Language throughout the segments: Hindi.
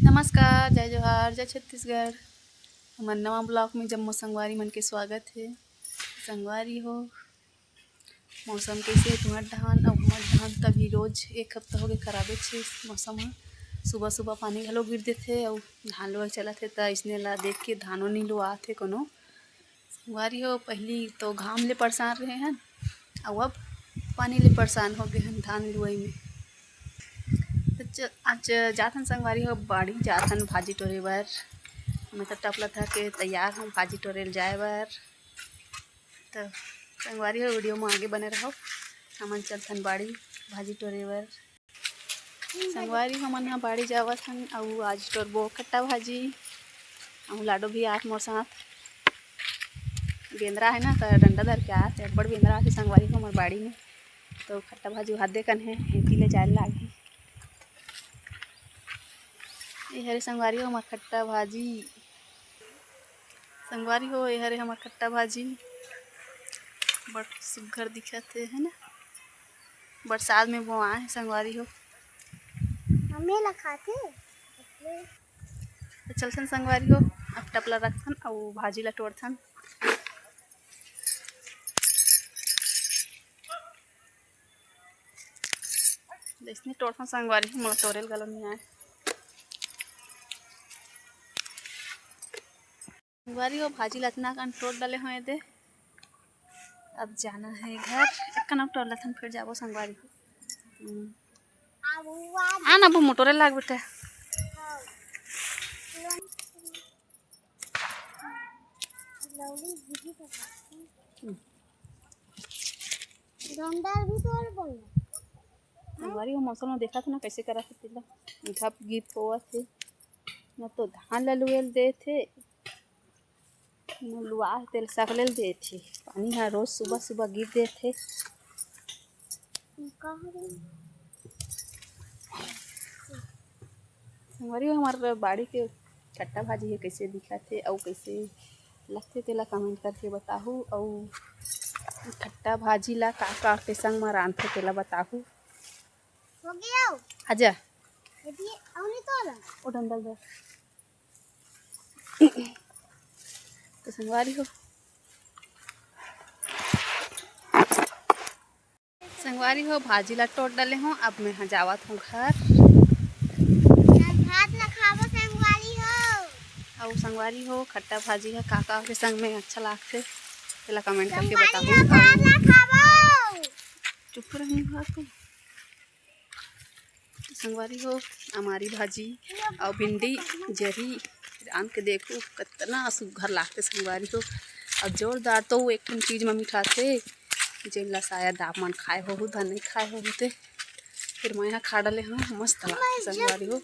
नमस्कार, जय जोहार, जय छत्तीसगढ़। हमार नवा ब्लॉग में जम्मो संगवारी मन के स्वागत है। संगवारी हो मौसम कैसे तुम्हार धान और हमार धान तभी रोज एक हफ्ता हो गए खराबे छे मौसम ह। सुबह सुबह पानी घलो गिर देथे और धान लुआई चलत हे त अइसने ला देख के धानो नी लुआत हे कोनो। संगवारी हो पहली तो घाम ले परेशान रहे हन और अब पानी ले परेशान हो गए हन धान लुआई में। आज जाथन संगवारी हो बाड़ी जाथन भाजी टोरे बर। मैं तो टपला था के तैयार हूँ भाजी टोरे जाए बर। तो संगवारी हो वीडियो में आगे बने रहो। हमन चलथन बाड़ी भाजी टोरे बर। संगवारी हमन यहाँ बाड़ी जावत हन और आज टोरबो खट्टा भाजी और लाडो भी आत मोर साथ। बेंद्रा है ना तो डंडा धर के आत है बड़ बेंद्रा आते संगवारी हो हमार बाड़ी में। तो खट्टा भाजी हादे कन है एती ले जाए लागी। ये हरे संगवारी हो हमार खट्टा भाजी। संगवारी हो ये हरे हमार खट्टा भाजी बड़ सुघर दिखत है ना। बरसात में बोआए है संगवारी हो। हमें लखाते तो चलथन संगवारी हो अब टपला रखथन और भाजी ला तोड़थन। जैसने तोड़थन संगवारी हो मोला तोड़ेल घलो नहीं आए। संगवारी हो भाजी ला इतना कन तोड़ डाले हुए दे। अब जाना है घर एक कन तोड़ लथन फिर जाबो संगवारी हो। आना वो मोटोरे लाग बेटा। संगवारी हो मौसम में देखा था ना कैसे करा थे तिला घप गिप होआ थे न तो धान ला लुएल दे थे न लुआ तेल सकलेल दे थे। पानी हा रोज सुबह सुबह गिर दे थे। संगवारी हो हमारे बाड़ी के खट्टा भाजी है कैसे दिखत है और कैसे लगथे तेला कमेंट करके बताहू। और खट्टा भाजी ला का के संग में रांधथे तेला बताहू। हो गया आजा यदि औनी तोला ओ डंडल दे। तो संगवारी हो भाजी ला तोड़ डाले हूँ। अब मैं यहाँ जावत हूँ घर। भात ला खाबो संगवारी हो। और संगवारी हो खट्टा भाजी है काका के संग में अच्छा लागथे तेला कमेंट करके संगवारी हो बताहू। भात ला खाबो चुप रही हो तुम। संगवारी हो हमारी भाजी और भिंडी जरी रांध के देखो कितना सुघर लागते संगवारी हो। और जोरदार तो एक ठन चीज में मिठाथे जेला शायद आप मन खाए हो धन नहीं खाए हो ते फिर मैं यहाँ खा डाले हाँ मस्त लागते संगवारी हो।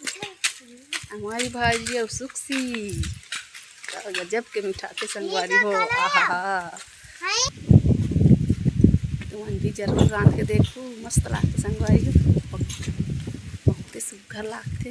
हमारी भाजी और सुक्सी गजब के मिठाते संगवारी हो। आहा तुम भी जरूर रांध के देखो मस्त लागते संगवारी हो बहुत सुघर लागते।